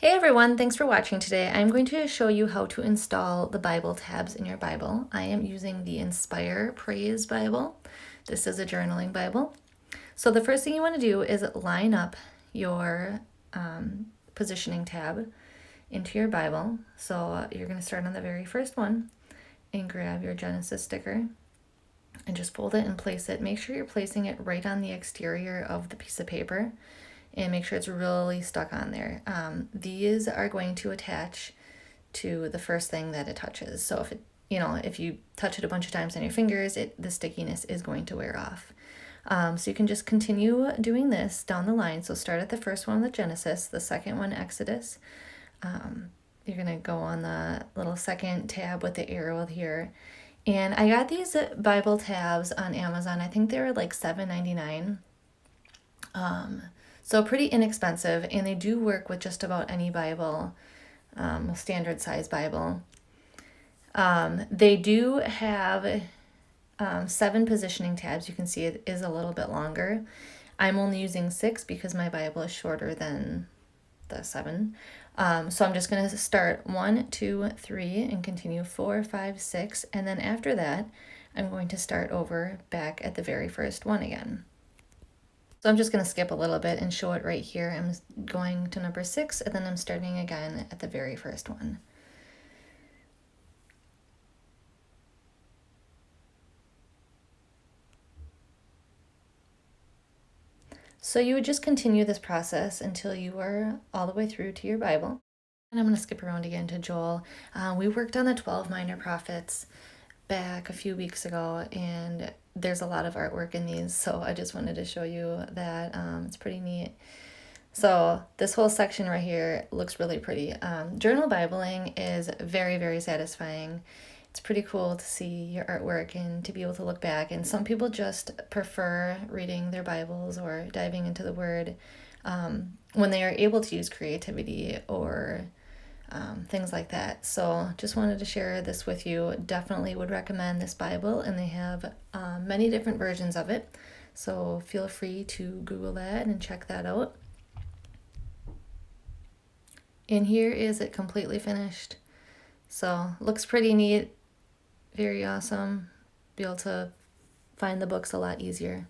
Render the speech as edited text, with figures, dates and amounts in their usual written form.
Hey everyone, thanks for watching today. I'm going to show you how to install the Bible tabs in your Bible. I am using the Inspire Praise Bible. This is a journaling Bible. So the first thing you want to do is line up your positioning tab into your Bible. So you're going to start on the very first one and grab your Genesis sticker and just fold it and place it. Make sure you're placing it right on the exterior of the piece of paper and make sure it's really stuck on there. These are going to attach to the first thing that it touches. So if you touch it a bunch of times on your fingers, the stickiness is going to wear off. So you can just continue doing this down the line. So start at the first one with Genesis, the second one Exodus. You're gonna go on the little second tab with the arrow here. And I got these Bible tabs on Amazon. I think they were like $7.99. So pretty inexpensive, and they do work with just about any Bible, standard size Bible. They do have 7 positioning tabs. You can see it is a little bit longer. I'm only using 6 because my Bible is shorter than the 7. So I'm just going to start 1, 2, 3 and continue 4, 5, 6. And then after that, I'm going to start over back at the very first one again. So I'm just going to skip a little bit and show it right here. I'm going to number 6 and then I'm starting again at the very first one. So you would just continue this process until you are all the way through to your Bible. And I'm going to skip around again to Joel. We worked on the 12 minor prophets back a few weeks ago, and there's a lot of artwork in these, so I just wanted to show you that. It's pretty neat. So this whole section right here looks really pretty. Journal Bibling is very, very satisfying. It's pretty cool to see your artwork and to be able to look back. And some people just prefer reading their Bibles or diving into the Word when they are able to use creativity or things like that. So just wanted to share this with you. Definitely would recommend this Bible, and they have many different versions of it. So feel free to Google that and check that out. And here is it completely finished. So looks pretty neat, very awesome. Be able to find the books a lot easier.